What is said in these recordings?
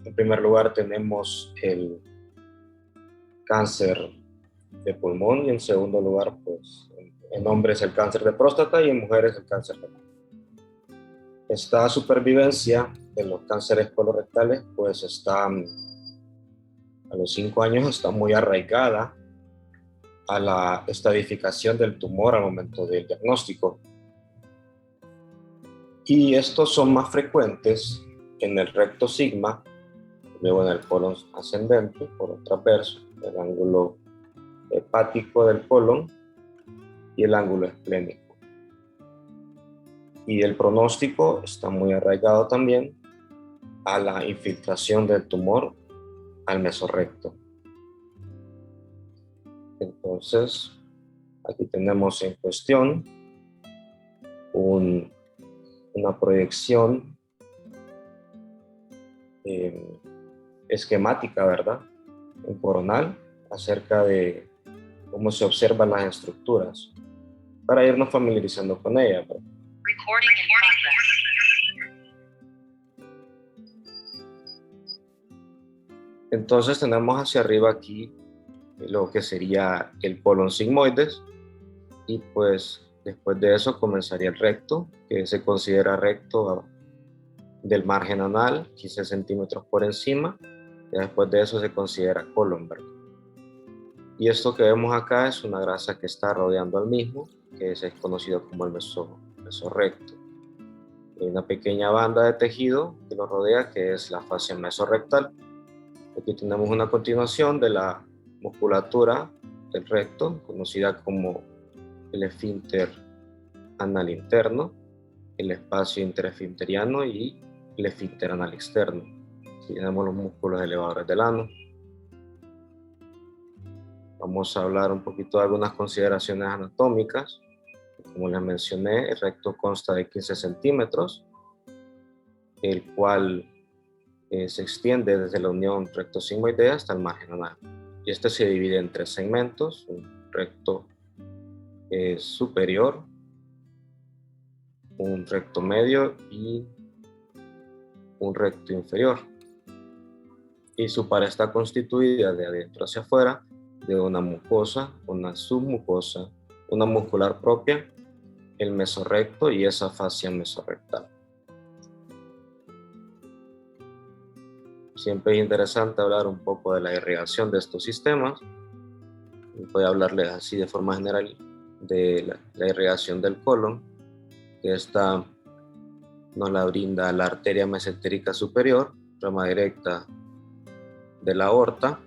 En primer lugar tenemos el cáncer de pulmón y en segundo lugar, pues, en hombres el cáncer de próstata y en mujeres el cáncer de mama. Esta supervivencia de los cánceres colorectales, pues, está a los 5 años está muy arraigada a la estadificación del tumor al momento del diagnóstico. Y estos son más frecuentes en el recto sigma, luego en el colon ascendente, colon transverso, el ángulo hepático del colon y el ángulo esplénico. Y el pronóstico está muy arraigado también a la infiltración del tumor al mesorrecto. Entonces, aquí tenemos en cuestión una proyección esquemática, ¿verdad? En coronal, acerca de cómo se observan las estructuras, para irnos familiarizando con ellas. Entonces tenemos hacia arriba aquí lo que sería el colon sigmoides, y pues después de eso comenzaría el recto, que se considera recto del margen anal, 15 centímetros por encima, y después de eso se considera colon, ¿verdad? Y esto que vemos acá es una grasa que está rodeando al mismo, que es conocido como el mesorrecto. Hay una pequeña banda de tejido que lo rodea, que es la fascia mesorrectal. Aquí tenemos una continuación de la musculatura del recto, conocida como el esfínter anal interno, el espacio interesfinteriano y el esfínter anal externo. Aquí tenemos los músculos elevadores del ano. Vamos a hablar un poquito de algunas consideraciones anatómicas. Como les mencioné, el recto consta de 15 centímetros, el cual se extiende desde la unión recto-sigmoidea hasta el margen anal. Y este se divide en 3 segmentos: un recto superior, un recto medio y un recto inferior. Y su pared está constituida de adentro hacia afuera de una mucosa, una submucosa, una muscular propia, el mesorrecto y esa fascia mesorrectal. Siempre es interesante hablar un poco de la irrigación de estos sistemas. Voy a hablarles así de forma general de la irrigación del colon, que esta nos la brinda la arteria mesentérica superior, rama directa de la aorta.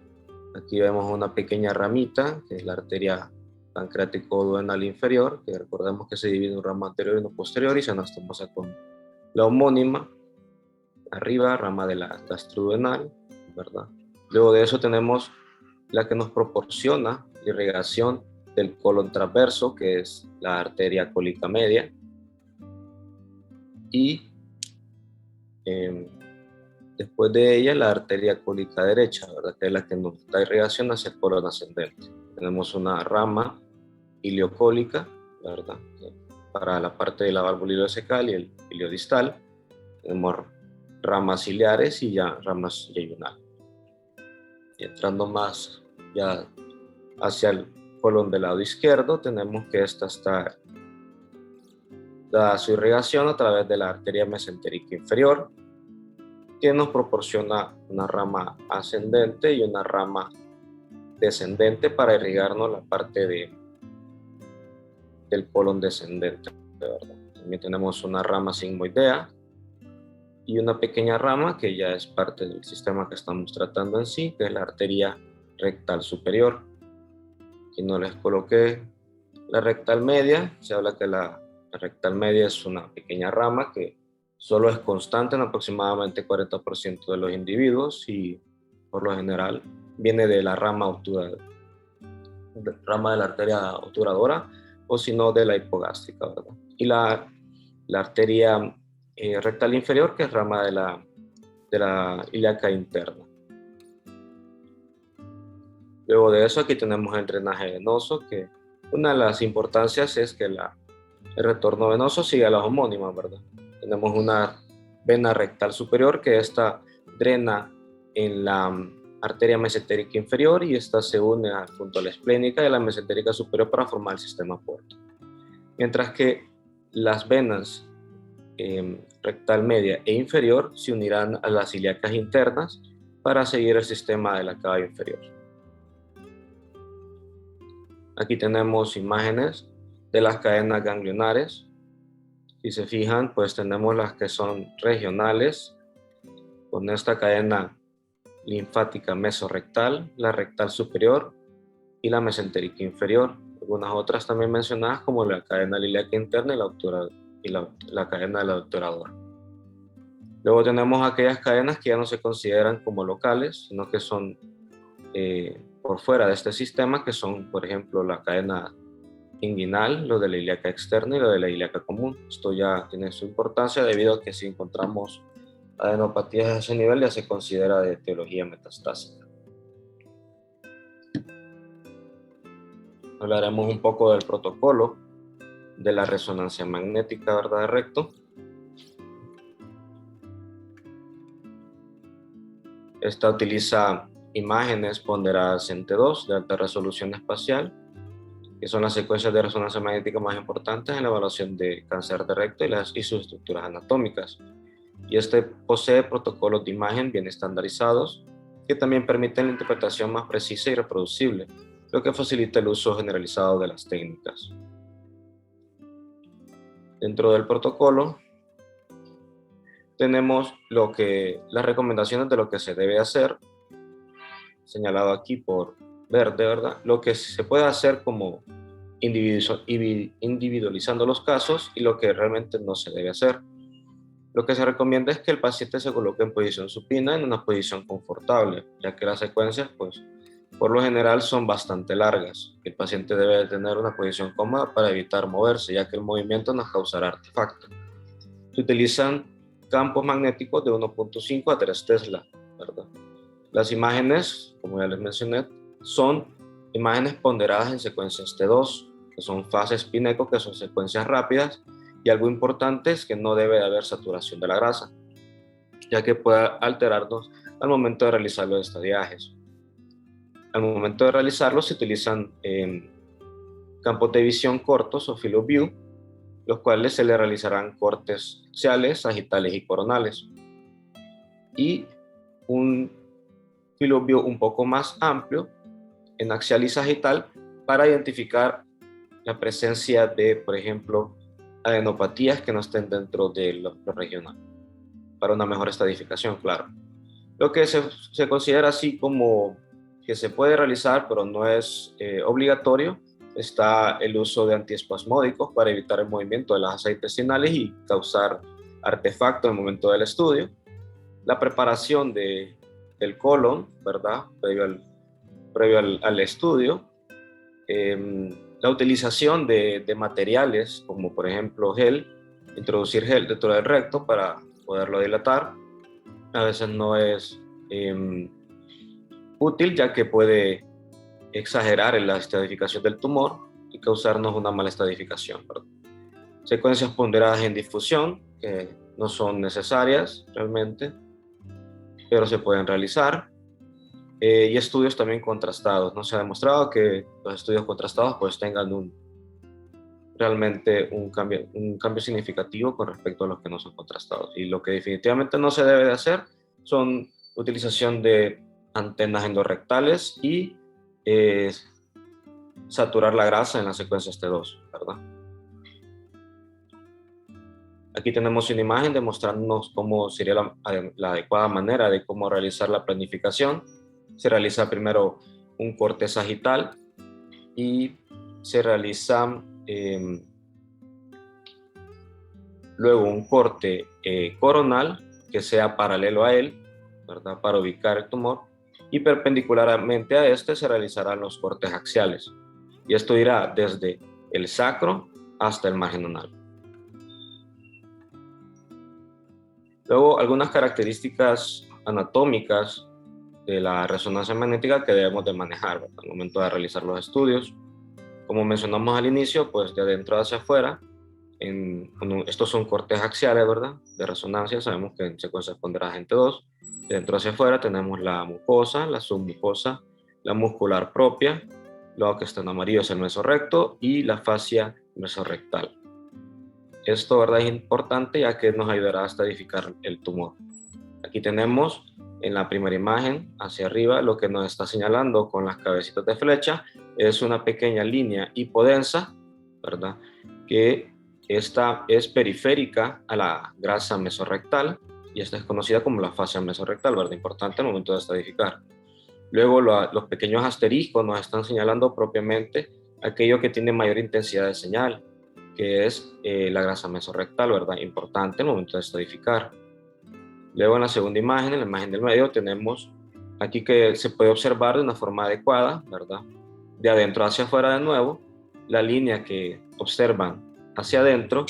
Aquí vemos una pequeña ramita, que es la arteria pancreático-duodenal inferior, que recordemos que se divide en un ramo anterior y uno posterior, y se anastomosa con la homónima. Arriba, rama de la gastroduodenal, ¿verdad? Luego de eso tenemos la que nos proporciona irrigación del colon transverso, que es la arteria cólica media. Y después de ella, la arteria cólica derecha, ¿verdad? Que es la que nos da irrigación hacia el colon ascendente. Tenemos una rama iliocólica, ¿verdad? Para la parte de la válvula ileocecal y el iliodistal. Tenemos ramas ciliares y ya ramas yeyunal. Y entrando más ya hacia el colon del lado izquierdo, tenemos que esta está dada su irrigación a través de la arteria mesentérica inferior, que nos proporciona una rama ascendente y una rama descendente para irrigarnos la parte del colon descendente, ¿verdad? También tenemos una rama sigmoidea y una pequeña rama que ya es parte del sistema que estamos tratando en sí, que es la arteria rectal superior. Aquí no les coloqué la rectal media. Se habla que la rectal media es una pequeña rama que solo es constante en aproximadamente 40% de los individuos y por lo general viene de la rama de la arteria obturadora, o si no de la hipogástrica, ¿verdad? Y la arteria rectal inferior, que es rama de la ilíaca interna. Luego de eso, aquí tenemos el drenaje venoso, que una de las importancias es que el retorno venoso sigue a las homónimas, ¿verdad? tenemos una vena rectal superior que esta drena en la arteria mesentérica inferior y esta se une junto a la esplénica y la mesentérica superior para formar el sistema porto. Mientras que las venas rectal media e inferior se unirán a las ilíacas internas para seguir el sistema de la cava inferior. Aquí tenemos imágenes de las cadenas ganglionares. Si se fijan, pues tenemos las que son regionales, con esta cadena linfática mesorrectal, la rectal superior y la mesentérica inferior. Algunas otras también mencionadas como la cadena ilíaca interna y la cadena del obturador. Luego tenemos aquellas cadenas que ya no se consideran como locales, sino que son por fuera de este sistema, que son, por ejemplo, la cadena inguinal, lo de la ilíaca externa y lo de la ilíaca común. Esto ya tiene su importancia debido a que si encontramos adenopatías a ese nivel ya se considera de etiología metastásica. Hablaremos un poco del protocolo de la resonancia magnética, ¿verdad?, de recto. Esta utiliza imágenes ponderadas en T2 de alta resolución espacial, que son las secuencias de resonancia magnética más importantes en la evaluación de cáncer de recto y sus estructuras anatómicas. Y este posee protocolos de imagen bien estandarizados que también permiten la interpretación más precisa y reproducible, lo que facilita el uso generalizado de las técnicas. Dentro del protocolo tenemos las recomendaciones de lo que se debe hacer, señalado aquí por verde, ¿verdad? Lo que se puede hacer como individualizando los casos y lo que realmente no se debe hacer. Lo que se recomienda es que el paciente se coloque en posición supina, en una posición confortable, ya que las secuencias, pues, por lo general son bastante largas. El paciente debe tener una posición cómoda para evitar moverse, ya que el movimiento nos causará artefacto. Se utilizan campos magnéticos de 1.5 a 3 Tesla, ¿verdad? Las imágenes, como ya les mencioné, son imágenes ponderadas en secuencias T2, que son fases Pineco, que son secuencias rápidas, y algo importante es que no debe haber saturación de la grasa, ya que puede alterarnos al momento de realizar los estadiajes. Al momento de realizarlos se utilizan campos de visión cortos o field of view, los cuales se le realizarán cortes axiales, sagitales y coronales. Y un field of view un poco más amplio en axial y sagital para identificar la presencia de, por ejemplo, adenopatías que no estén dentro de lo regional, para una mejor estadificación, claro. Lo que se considera así como que se puede realizar, pero no es obligatorio, está el uso de antiespasmódicos para evitar el movimiento de las asas intestinales y causar artefacto en el momento del estudio. La preparación del colon, ¿verdad?, previo al estudio. La utilización de materiales como por ejemplo gel, introducir gel dentro del recto para poderlo dilatar, a veces no es útil, ya que puede exagerar en la estadificación del tumor y causarnos una mala estadificación, ¿verdad? Secuencias ponderadas en difusión, que no son necesarias realmente, pero se pueden realizar. Y estudios también contrastados. No se ha demostrado que los estudios contrastados pues tengan realmente un cambio significativo con respecto a los que no son contrastados. Y lo que definitivamente no se debe de hacer son utilización de antenas endorrectales y saturar la grasa en las secuencias T2, ¿verdad? Aquí tenemos una imagen demostrándonos cómo sería la adecuada manera de cómo realizar la planificación. Se realiza primero un corte sagital y se realiza luego un corte coronal que sea paralelo a él, ¿verdad?, para ubicar el tumor, y perpendicularmente a este se realizarán los cortes axiales, y esto irá desde el sacro hasta el margen anal. Luego, algunas características anatómicas de la resonancia magnética que debemos de manejar, ¿verdad?, al momento de realizar los estudios. Como mencionamos al inicio, pues de adentro hacia afuera, estos son cortes axiales, ¿verdad? De resonancia, sabemos que se corresponderá a agente 2. De dentro hacia afuera tenemos la mucosa, la submucosa, la muscular propia, lo que está en amarillo es el mesorrecto y la fascia mesorrectal. Esto, ¿verdad?, es importante ya que nos ayudará a estadificar el tumor. Aquí tenemos en la primera imagen hacia arriba lo que nos está señalando con las cabecitas de flecha es una pequeña línea hipodensa, ¿verdad?, que esta es periférica a la grasa mesorrectal y esta es conocida como la fascia mesorrectal, ¿verdad?, importante al momento de estadificar. Luego los pequeños asteriscos nos están señalando propiamente aquello que tiene mayor intensidad de señal, que es la grasa mesorrectal, ¿verdad?, importante al momento de estadificar. Luego en la segunda imagen, en la imagen del medio, tenemos aquí que se puede observar de una forma adecuada, ¿verdad?, de adentro hacia afuera de nuevo, la línea que observan hacia adentro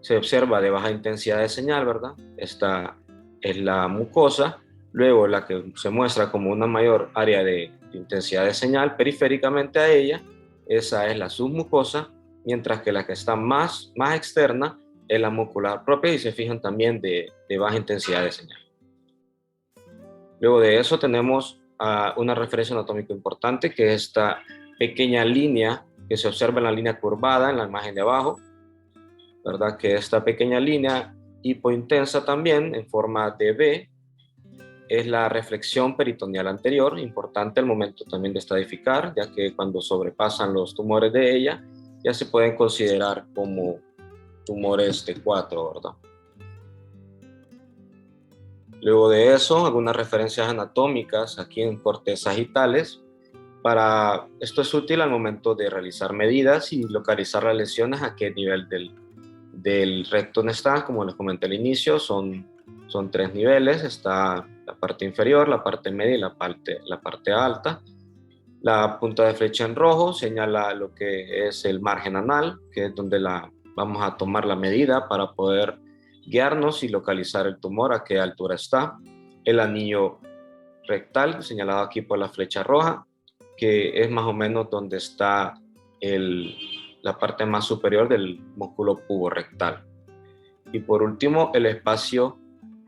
se observa de baja intensidad de señal, ¿verdad? Esta es la mucosa. Luego la que se muestra como una mayor área de intensidad de señal periféricamente a ella, esa es la submucosa, mientras que la que está más externa es la muscular propia y se fijan también de baja intensidad de señal. Luego de eso tenemos una referencia anatómica importante, que es esta pequeña línea que se observa en la línea curvada en la imagen de abajo, ¿verdad? Que esta pequeña línea hipointensa también en forma de V es la reflexión peritoneal anterior, importante al momento también de estadificar, ya que cuando sobrepasan los tumores de ella, ya se pueden considerar como tumores T4, ¿verdad? Luego de eso, algunas referencias anatómicas aquí en cortes sagitales. Esto es útil al momento de realizar medidas y localizar las lesiones a qué nivel del recto está. Como les comenté al inicio, son 3 niveles. Está la parte inferior, la parte media y la parte alta. La punta de flecha en rojo señala lo que es el margen anal, que es donde vamos a tomar la medida para poder guiarnos y localizar el tumor, a qué altura está. El anillo rectal, señalado aquí por la flecha roja, que es más o menos donde está la parte más superior del músculo puborectal. Y por último, el espacio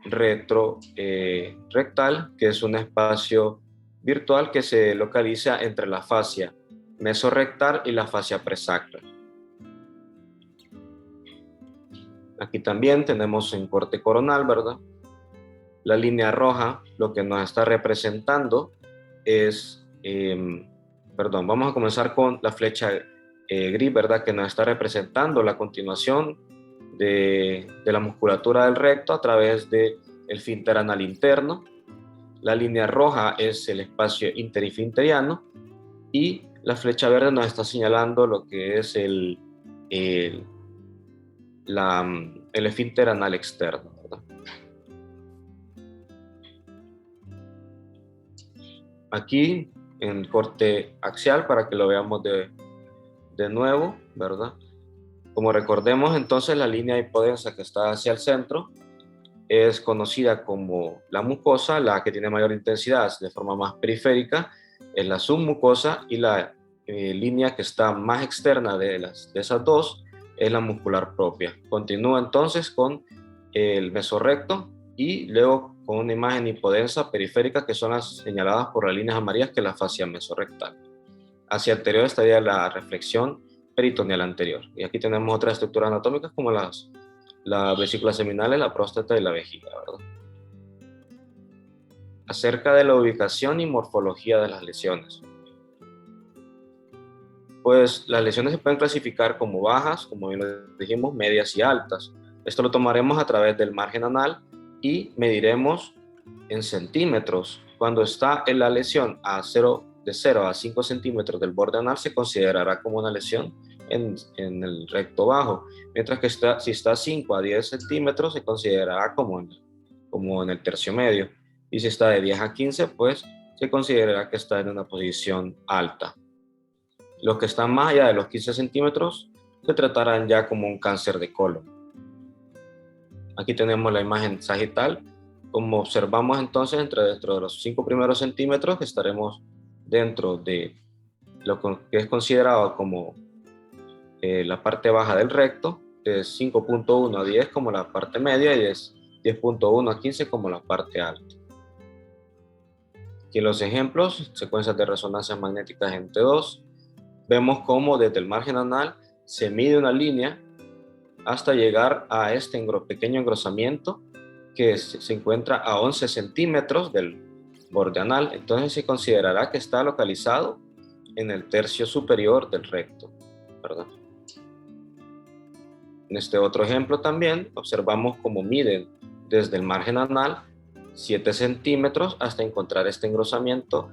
retrorectal, que es un espacio virtual que se localiza entre la fascia mesorrectal y la fascia presacral. Aquí también tenemos en corte coronal, ¿verdad? La línea roja, lo que nos está representando es, vamos a comenzar con la flecha gris, ¿verdad?, que nos está representando la continuación de la musculatura del recto a través del esfínter anal interno. La línea roja es el espacio interinfinteriano y la flecha verde nos está señalando lo que es el esfínter anal externo, ¿verdad? Aquí en corte axial, para que lo veamos de nuevo, ¿verdad? Como recordemos, entonces la línea hipodensa que está hacia el centro es conocida como la mucosa, la que tiene mayor intensidad de forma más periférica es la submucosa y la línea que está más externa de esas dos es la muscular propia. Continúa entonces con el mesorrecto y luego con una imagen hipodensa periférica que son las señaladas por las líneas amarillas, que es la fascia mesorrectal. Hacia anterior estaría la reflexión peritoneal anterior. Y aquí tenemos otras estructuras anatómicas como las vesículas seminales, la próstata y la vejiga, ¿verdad? Acerca de la ubicación y morfología de las lesiones. Pues las lesiones se pueden clasificar como bajas, como bien lo dijimos, medias y altas. Esto lo tomaremos a través del margen anal y mediremos en centímetros. Cuando está en la lesión de 0 a 5 centímetros del borde anal, se considerará como una lesión en el recto bajo, mientras que si está a 5 a 10 centímetros, se considerará como en el tercio medio, y si está de 10 a 15, pues se considerará que está en una posición alta. Los que están más allá de los 15 centímetros se tratarán ya como un cáncer de colon. Aquí tenemos la imagen sagital. Como observamos entonces, dentro de los 5 primeros centímetros estaremos dentro de lo que es considerado como la parte baja del recto, de 5.1 a 10 como la parte media y es 10.1 a 15 como la parte alta. Aquí los ejemplos, secuencias de resonancias magnéticas en T2. Vemos cómo desde el margen anal se mide una línea hasta llegar a este pequeño engrosamiento que se encuentra a 11 centímetros del borde anal. Entonces se considerará que está localizado en el tercio superior del recto, ¿verdad? En este otro ejemplo también observamos cómo miden desde el margen anal 7 centímetros hasta encontrar este engrosamiento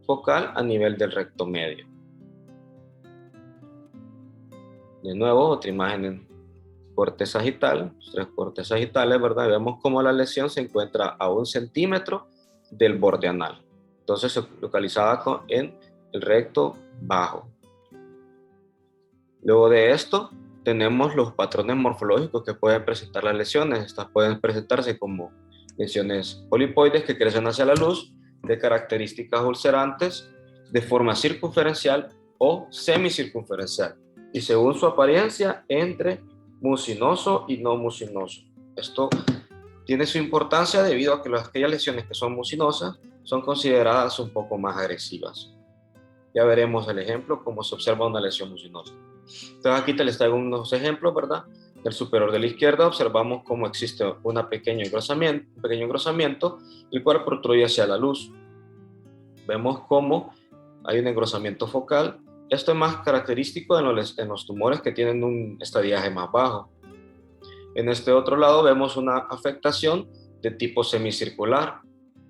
focal a nivel del recto medio. De nuevo, otra imagen en corte sagital, 3 cortes sagitales, ¿verdad? Vemos cómo la lesión se encuentra a 1 centímetro del borde anal. Entonces, localizada en el recto bajo. Luego de esto, tenemos los patrones morfológicos que pueden presentar las lesiones. Estas pueden presentarse como lesiones polipoides que crecen hacia la luz, de características ulcerantes, de forma circunferencial o semicircunferencial, y según su apariencia, entre mucinoso y no mucinoso. Esto tiene su importancia debido a que aquellas lesiones que son mucinosas son consideradas un poco más agresivas. Ya veremos el ejemplo, cómo se observa una lesión mucinosa. Entonces aquí les traigo unos ejemplos, ¿verdad? Del superior de la izquierda observamos cómo existe un pequeño engrosamiento, el cual protruye hacia la luz. Vemos cómo hay un engrosamiento focal. Esto es más característico en los tumores que tienen un estadiaje más bajo. En este otro lado vemos una afectación de tipo semicircular.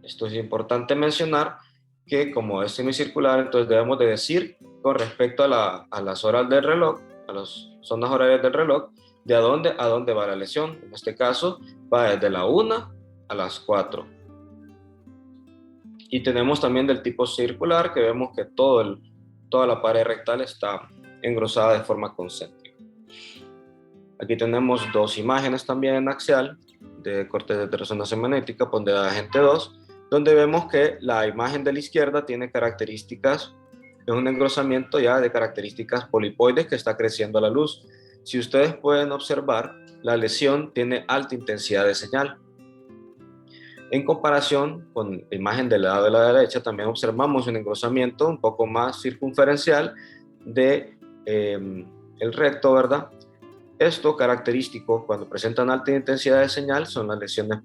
Esto es importante mencionar que como es semicircular, entonces debemos de decir con respecto a las horas del reloj, a las zonas horarias del reloj, de a dónde va la lesión. En este caso va desde la 1 a las 4. Y tenemos también del tipo circular, que vemos que toda la pared rectal está engrosada de forma concéntrica. Aquí tenemos 2 imágenes también en axial de cortes de resonancia magnética ponderadas en T2, donde vemos que la imagen de la izquierda tiene características, es un engrosamiento ya de características polipoides que está creciendo a la luz. Si ustedes pueden observar, la lesión tiene alta intensidad de señal. En comparación con la imagen del lado de la derecha, también observamos un engrosamiento un poco más circunferencial de el recto, ¿verdad? Esto característico cuando presentan alta intensidad de señal son las lesiones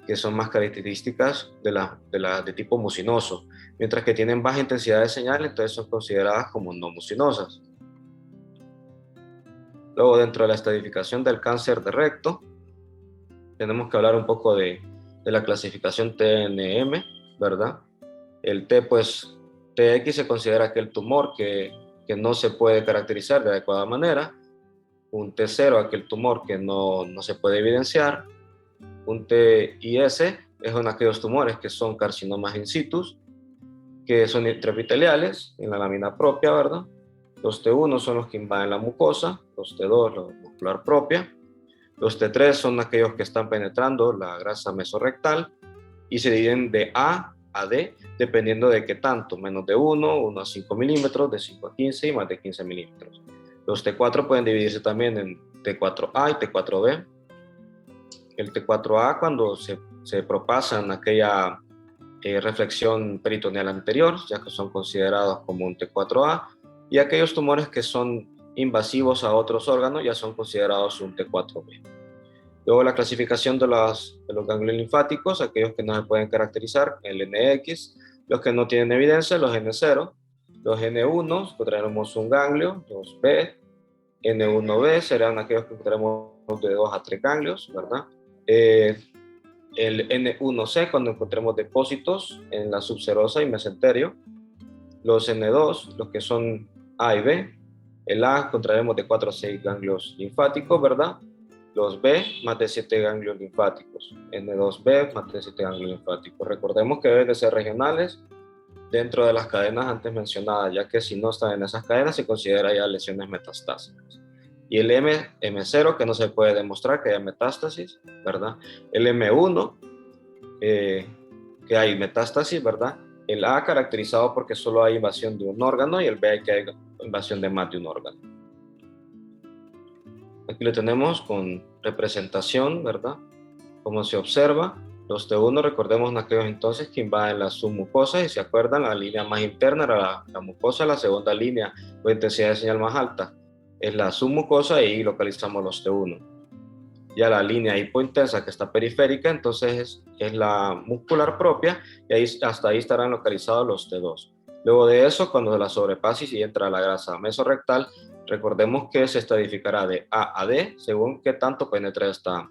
que son más características de tipo mucinoso, mientras que tienen baja intensidad de señal, entonces son consideradas como no mucinosas. Luego, dentro de la estadificación del cáncer de recto, tenemos que hablar un poco de la clasificación TNM, ¿verdad? El T, pues, TX se considera aquel tumor que no se puede caracterizar de adecuada manera. Un T0, aquel tumor que no se puede evidenciar. Un TIS son aquellos tumores que son carcinomas in situ, que son intraepiteliales en la lámina propia, ¿verdad? Los T1 son los que invaden la mucosa, los T2 la muscular propia, los T3 son aquellos que están penetrando la grasa mesorrectal y se dividen de A a D dependiendo de qué tanto, menos de 1 a 5 milímetros, de 5 a 15 y más de 15 milímetros. Los T4 pueden dividirse también en T4A y T4B. El T4A cuando se propasan aquella reflexión peritoneal anterior, ya que son considerados como un T4A, y aquellos tumores que son invasivos a otros órganos ya son considerados un T4B. Luego la clasificación de los ganglios linfáticos, aquellos que no se pueden caracterizar, el NX, los que no tienen evidencia, los N0, los N1, encontraremos un ganglio, los B, N1B serán aquellos que encontraremos de 2 a 3 ganglios, ¿verdad? El N1C cuando encontremos depósitos en la subserosa y mesenterio, los N2, los que son A y B, el A encontraremos de 4 a 6 ganglios linfáticos, ¿verdad? Los B, más de 7 ganglios linfáticos, N2B, más de 7 ganglios linfáticos. Recordemos que deben de ser regionales dentro de las cadenas antes mencionadas, ya que si no están en esas cadenas se considera ya lesiones metastásicas. Y el M0, que no se puede demostrar que haya metástasis, ¿verdad? El M1, que hay metástasis, ¿verdad? El A caracterizado porque solo hay invasión de un órgano y el B que hay invasión de más de un órgano. Aquí lo tenemos con representación, ¿verdad? Como se observa, los T1, recordemos en aquellos entonces que invaden la submucosa y se acuerdan, la línea más interna era la mucosa, la segunda línea con intensidad de señal más alta es la submucosa y localizamos los T1. Ya la línea hipointensa que está periférica, entonces es la muscular propia y ahí, hasta ahí estarán localizados los T2. Luego de eso, cuando se la sobrepase y entra la grasa mesorrectal, recordemos que se estratificará de A a D según qué tanto penetre esta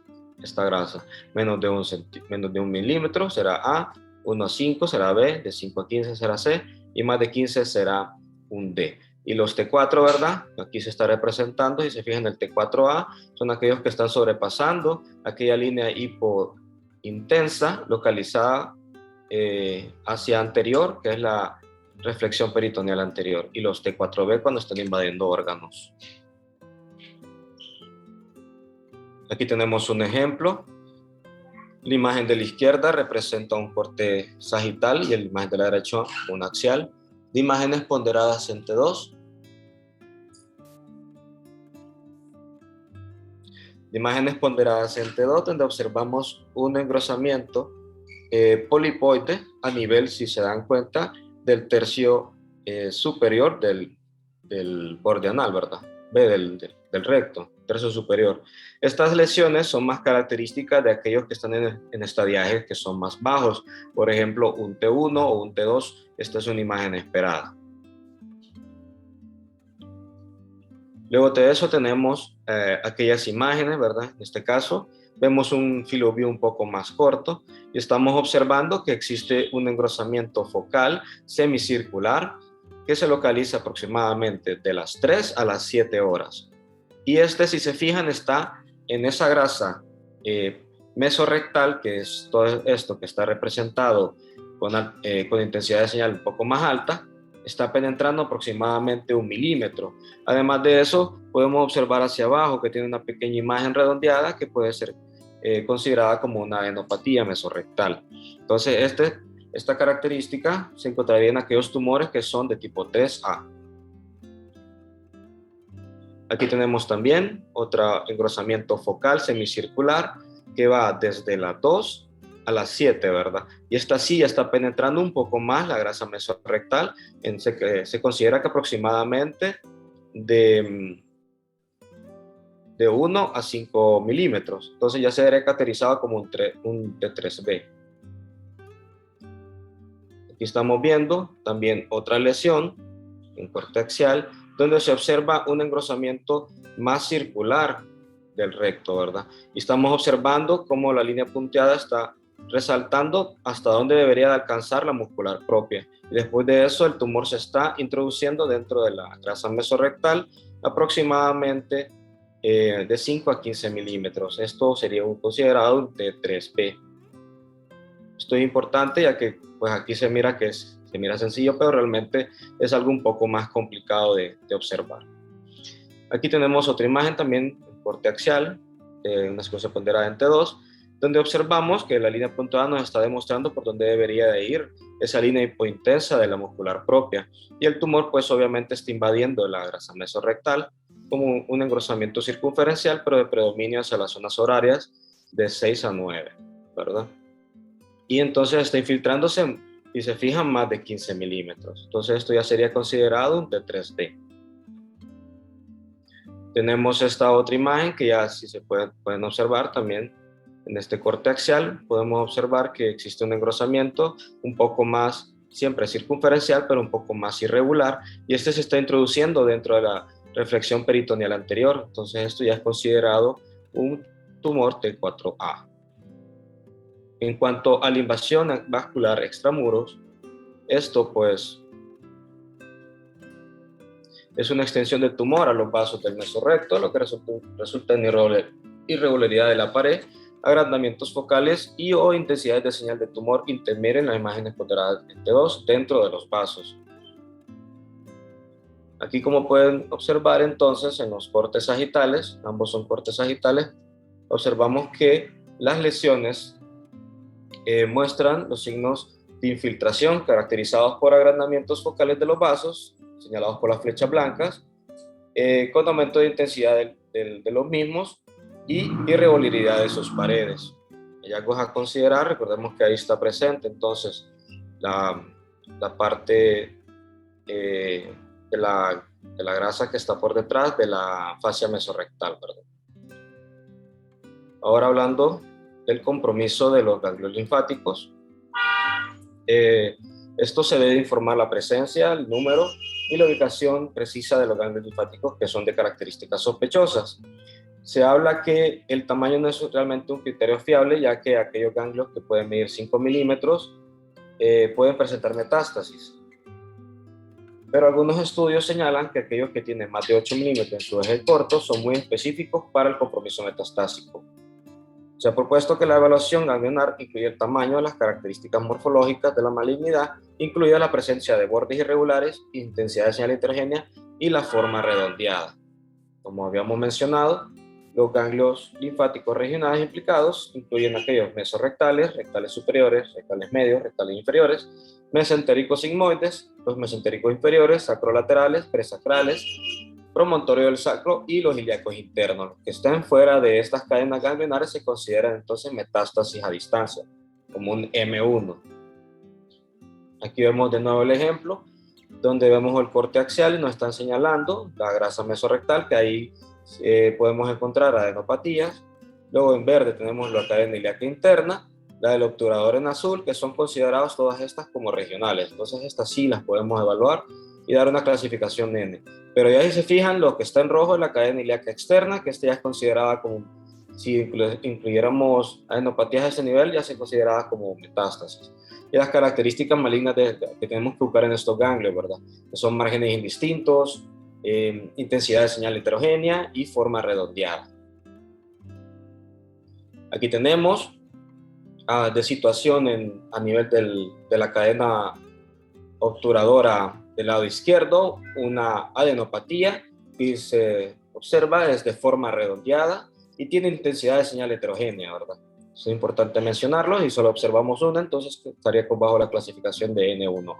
grasa. Menos de un milímetro será A, 1 a 5 será B, de 5 a 15 será C y más de 15 será un D. Y los T4, ¿verdad? Aquí se está representando, si se fijan, el T4A son aquellos que están sobrepasando aquella línea hipointensa localizada hacia anterior, que es la reflexión peritoneal anterior, y los T4B cuando están invadiendo órganos. Aquí tenemos un ejemplo. La imagen de la izquierda representa un corte sagital y la imagen de la derecha un axial. De imágenes ponderadas en T2. De imágenes ponderadas en T2, donde observamos un engrosamiento polipoide a nivel, si se dan cuenta, del tercio superior del borde anal, ¿verdad? Del recto, tercio superior. Estas lesiones son más características de aquellos que están en estadiajes que son más bajos. Por ejemplo, un T1 o un T2, esta es una imagen esperada. Luego de eso tenemos aquellas imágenes, ¿verdad? En este caso, vemos un filovio un poco más corto y estamos observando que existe un engrosamiento focal semicircular que se localiza aproximadamente de las 3 a las 7 horas. Y este, si se fijan, está en esa grasa mesorrectal, que es todo esto que está representado con intensidad de señal un poco más alta, está penetrando aproximadamente 1 milímetro. Además de eso, podemos observar hacia abajo que tiene una pequeña imagen redondeada que puede ser considerada como una adenopatía mesorrectal. Entonces, esta característica se encontraría en aquellos tumores que son de tipo 3A. Aquí tenemos también otro engrosamiento focal semicircular que va desde la 2 a las 7, ¿verdad? Y esta sí ya está penetrando un poco más la grasa mesorrectal. Se considera que aproximadamente de 1 a 5 milímetros. Entonces ya se verá caracterizado como un T3B. Aquí estamos viendo también otra lesión en corte axial, donde se observa un engrosamiento más circular del recto, ¿verdad? Y estamos observando cómo la línea punteada está resaltando hasta dónde debería de alcanzar la muscular propia. Y después de eso, el tumor se está introduciendo dentro de la grasa mesorrectal aproximadamente de 5 a 15 milímetros. Esto sería considerado un T3B. Esto es importante ya que pues aquí se mira se mira sencillo, pero realmente es algo un poco más complicado de observar. Aquí tenemos otra imagen también en corte axial, una secuencia ponderada en T2, donde observamos que la línea puntuada nos está demostrando por dónde debería de ir esa línea hipointensa de la muscular propia. Y el tumor pues obviamente está invadiendo la grasa mesorrectal como un engrosamiento circunferencial, pero de predominio hacia las zonas horarias de 6 a 9, ¿verdad? Y entonces está infiltrándose, y se fijan, más de 15 milímetros. Entonces esto ya sería considerado un T3D. Tenemos esta otra imagen que ya si se pueden observar también en este corte axial. Podemos observar que existe un engrosamiento un poco más, siempre circunferencial, pero un poco más irregular. Y este se está introduciendo dentro de la reflexión peritoneal anterior. Entonces esto ya es considerado un tumor T4A. En cuanto a la invasión vascular extramuros, esto pues es una extensión del tumor a los vasos del mesorrecto, lo que resulta en irregularidad de la pared, agrandamientos focales y o intensidades de señal de tumor intermedia en las imágenes ponderadas en T2 dentro de los vasos. Aquí, como pueden observar entonces en los cortes sagitales, ambos son cortes sagitales, observamos que las lesiones muestran los signos de infiltración caracterizados por agrandamientos focales de los vasos, señalados por las flechas blancas, con aumento de intensidad del de los mismos y irregularidad de sus paredes. Hallazgos a considerar, recordemos que ahí está presente entonces la parte de la grasa que está por detrás de la fascia mesorrectal, ¿verdad? Ahora hablando del compromiso de los ganglios linfáticos, esto se debe informar la presencia, el número y la ubicación precisa de los ganglios linfáticos que son de características sospechosas. Se habla que el tamaño no es realmente un criterio fiable, ya que aquellos ganglios que pueden medir 5 milímetros pueden presentar metástasis. Pero algunos estudios señalan que aquellos que tienen más de 8 milímetros en su eje corto son muy específicos para el compromiso metastásico. Se ha propuesto que la evaluación ganglionar incluya el tamaño, las características morfológicas de la malignidad, incluida la presencia de bordes irregulares, intensidad de señal heterogénea y la forma redondeada. Como habíamos mencionado, los ganglios linfáticos regionales implicados incluyen aquellos mesorrectales, rectales superiores, rectales medios, rectales inferiores, mesentéricos sigmoides, los mesentéricos inferiores, sacrolaterales, presacrales, promontorio del sacro y los ilíacos internos. Los que estén fuera de estas cadenas ganglionares se consideran entonces metástasis a distancia, como un M1. Aquí vemos de nuevo el ejemplo, donde vemos el corte axial y nos están señalando la grasa mesorrectal, que ahí podemos encontrar adenopatías. Luego en verde tenemos la cadena ilíaca interna, la del obturador en azul, que son consideradas todas estas como regionales. Entonces estas sí las podemos evaluar y dar una clasificación N. Pero ya si se fijan, lo que está en rojo es la cadena ilíaca externa, que esta ya es considerada como, si incluyéramos adenopatías a ese nivel, ya se considerada como metástasis. Y las características malignas que tenemos que buscar en estos ganglios, ¿verdad? Que son márgenes indistintos, intensidad de señal heterogénea y forma redondeada. Aquí tenemos de situación a nivel de la cadena obturadora del lado izquierdo, una adenopatía que se observa es de forma redondeada y tiene intensidad de señal heterogénea, ¿verdad? Es importante mencionarlo y solo observamos una, entonces estaría bajo la clasificación de N1.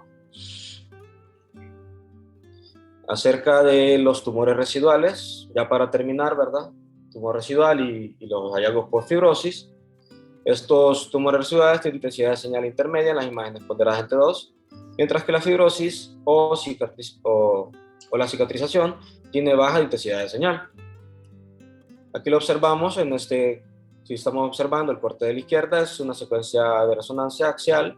Acerca de los tumores residuales, ya para terminar, ¿verdad? Tumor residual y los hallazgos por fibrosis. Estos tumores residuales tienen intensidad de señal intermedia en las imágenes ponderadas entre 2, mientras que la fibrosis o la cicatrización tiene baja intensidad de señal. Aquí lo observamos si estamos observando el corte de la izquierda es una secuencia de resonancia axial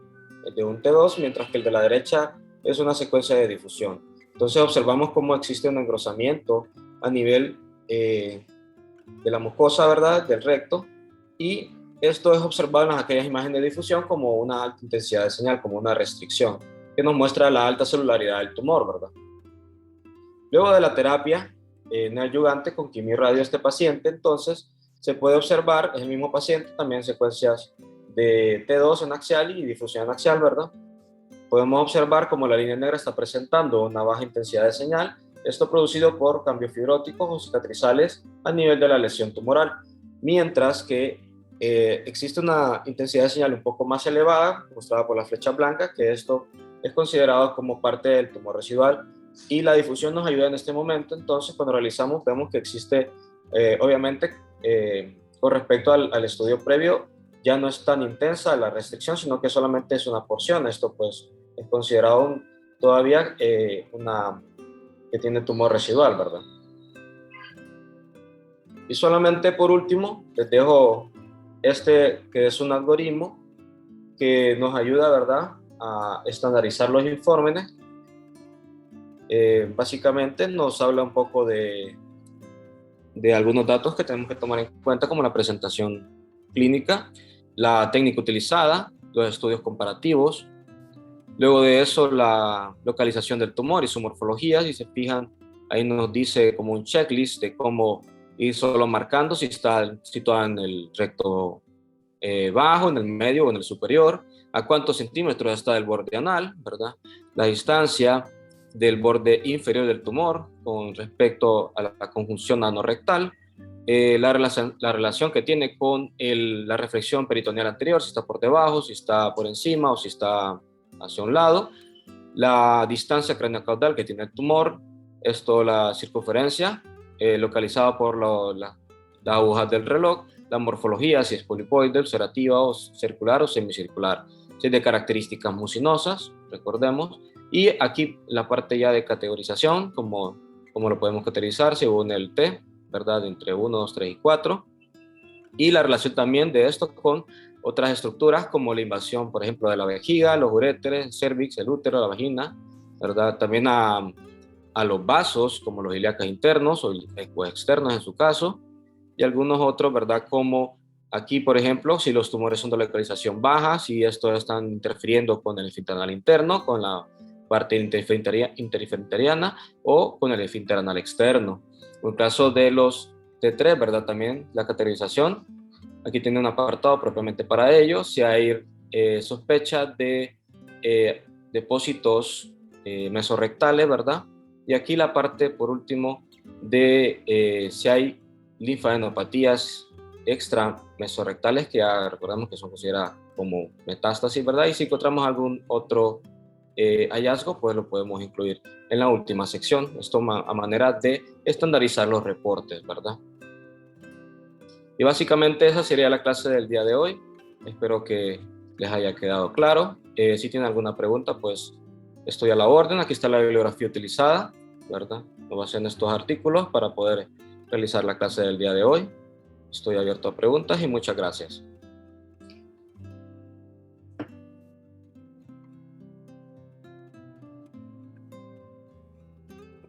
de un T2, mientras que el de la derecha es una secuencia de difusión. Entonces observamos cómo existe un engrosamiento a nivel de la mucosa, ¿verdad?, del recto, y esto es observado en aquellas imágenes de difusión como una alta intensidad de señal, como una restricción, que nos muestra la alta celularidad del tumor, ¿verdad? Luego de la terapia neoadyuvante con quimio-radio a este paciente, entonces se puede observar en el mismo paciente también secuencias de T2 en axial y difusión en axial, ¿verdad? Podemos observar cómo la línea negra está presentando una baja intensidad de señal, esto producido por cambios fibróticos o cicatrizales a nivel de la lesión tumoral, mientras que existe una intensidad de señal un poco más elevada, mostrada por la flecha blanca, que esto es considerado como parte del tumor residual, y la difusión nos ayuda en este momento. Entonces, cuando realizamos, vemos que existe, obviamente, con respecto al estudio previo, ya no es tan intensa la restricción, sino que solamente es una porción. Esto, pues, es considerado todavía que tiene tumor residual, ¿verdad? Y solamente por último, les dejo que es un algoritmo que nos ayuda, ¿verdad?, a estandarizar los informes. Básicamente nos habla un poco de algunos datos que tenemos que tomar en cuenta, como la presentación clínica, la técnica utilizada, los estudios comparativos. Luego de eso, la localización del tumor y su morfología. Si se fijan, ahí nos dice como un checklist de cómo ir solo marcando si está situada en el recto bajo, en el medio o en el superior, a cuántos centímetros está del borde anal, ¿verdad? La distancia del borde inferior del tumor con respecto a la conjunción anorrectal, la relación que tiene con la reflexión peritoneal anterior, si está por debajo, si está por encima o si está hacia un lado, la distancia craneocaudal que tiene el tumor, esto la circunferencia localizado por las agujas del reloj, la morfología, si es polipoide, observativa o circular o semicircular, si es de características mucinosas, recordemos, y aquí la parte ya de categorización, como lo podemos categorizar según el T, ¿verdad? Entre 1, 2, 3 y 4, y la relación también de esto con otras estructuras como la invasión, por ejemplo, de la vejiga, los uréteres, el cervix, el útero, la vagina, ¿verdad? También a los vasos, como los ilíacos internos o externos en su caso, y algunos otros, ¿verdad? Como aquí, por ejemplo, si los tumores son de localización baja, si estos están interfiriendo con el esfínter anal interno, con la parte interfinteriana o con el esfínter anal externo. En el caso de los T3, ¿verdad? También la categorización, aquí tiene un apartado propiamente para ello, si hay sospecha de depósitos mesorrectales, ¿verdad? Y aquí la parte, por último, de si hay linfadenopatías extra mesorrectales, que ya recordamos que son consideradas como metástasis, ¿verdad? Y si encontramos algún otro hallazgo, pues lo podemos incluir en la última sección. Esto a manera de estandarizar los reportes, ¿verdad? Y básicamente esa sería la clase del día de hoy. Espero que les haya quedado claro. Si tienen alguna pregunta, pues estoy a la orden. Aquí está la bibliografía utilizada, ¿verdad? Me basé en estos artículos para poder realizar la clase del día de hoy. Estoy abierto a preguntas y muchas gracias.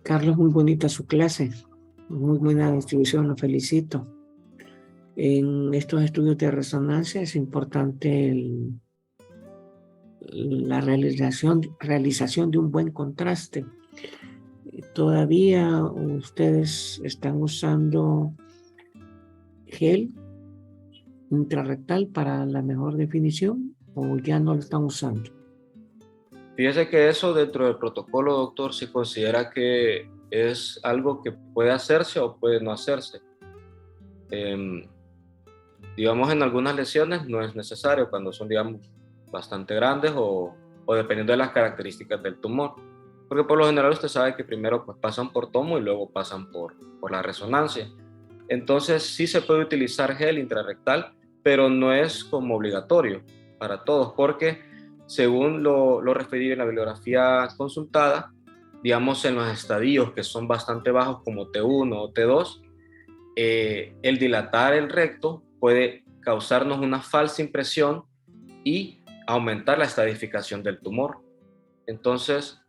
Carlos, muy bonita su clase, muy buena distribución, lo felicito. En estos estudios de resonancia es importante la realización de un buen contraste. ¿Todavía ustedes están usando gel intrarrectal para la mejor definición o ya no lo están usando? Fíjese que eso dentro del protocolo, doctor, se considera que es algo que puede hacerse o puede no hacerse. Digamos, en algunas lesiones no es necesario cuando son, digamos, bastante grandes o dependiendo de las características del tumor. Porque por lo general usted sabe que primero pues, pasan por tomo y luego pasan por la resonancia. Entonces sí se puede utilizar gel intrarrectal, pero no es como obligatorio para todos, porque según lo referido en la bibliografía consultada, digamos en los estadios que son bastante bajos como T1 o T2, el dilatar el recto puede causarnos una falsa impresión y aumentar la estadificación del tumor. Entonces,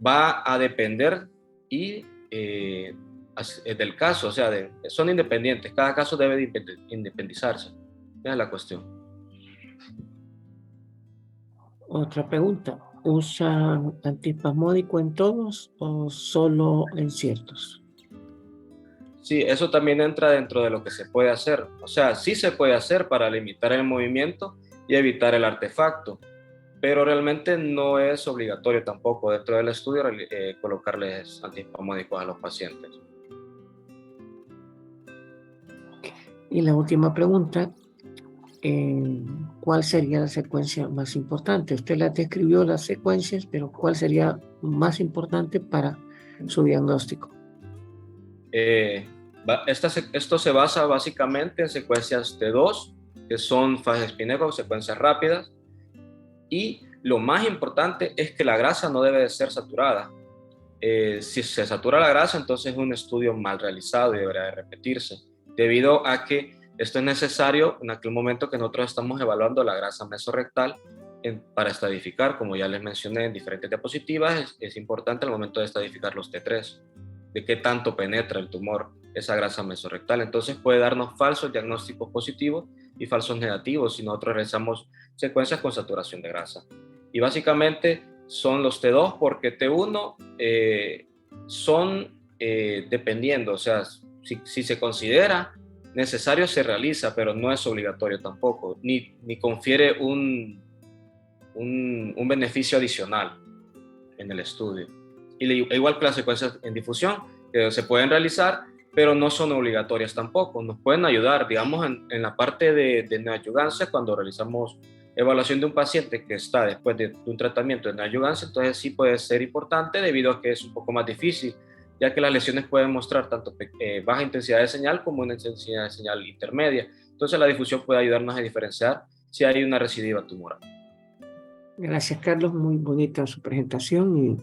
va a depender y del caso, o sea, son independientes, cada caso debe de independizarse. Esa es la cuestión. Otra pregunta, ¿usan antiespasmódico en todos o solo en ciertos? Sí, eso también entra dentro de lo que se puede hacer. O sea, sí se puede hacer para limitar el movimiento y evitar el artefacto, pero realmente no es obligatorio tampoco dentro del estudio colocarles antiespasmódicos a los pacientes. Y la última pregunta, ¿cuál sería la secuencia más importante? Usted las describió las secuencias, pero ¿cuál sería más importante para su diagnóstico? Esto se basa básicamente en secuencias T2, que son fases espinecos, secuencias rápidas, y lo más importante es que la grasa no debe de ser saturada. Si se satura la grasa, entonces es un estudio mal realizado y deberá de repetirse, debido a que esto es necesario en aquel momento que nosotros estamos evaluando la grasa mesorrectal para estadificar, como ya les mencioné en diferentes diapositivas, es importante al momento de estadificar los T3, de qué tanto penetra el tumor esa grasa mesorrectal. Entonces puede darnos falsos diagnósticos positivos y falsos negativos si nosotros realizamos secuencias con saturación de grasa. Y básicamente son los T2 porque T1 son dependiendo, o sea, si se considera necesario se realiza, pero no es obligatorio tampoco, ni confiere un beneficio adicional en el estudio. Igual que las secuencias en difusión, que se pueden realizar, pero no son obligatorias tampoco. Nos pueden ayudar, digamos, en la parte de neoadyuvancia, cuando realizamos evaluación de un paciente que está después de un tratamiento de neoadyuvancia, entonces sí puede ser importante debido a que es un poco más difícil ya que las lesiones pueden mostrar tanto baja intensidad de señal como una intensidad de señal intermedia. Entonces la difusión puede ayudarnos a diferenciar si hay una recidiva tumoral. Gracias, Carlos. Muy bonita su presentación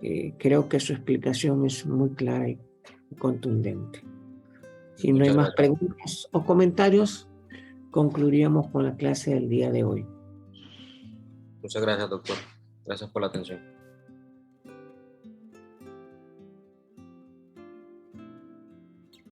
y creo que su explicación es muy clara y contundente. Si no hay más preguntas o comentarios, concluiríamos con la clase del día de hoy. Muchas gracias, doctor. Gracias por la atención.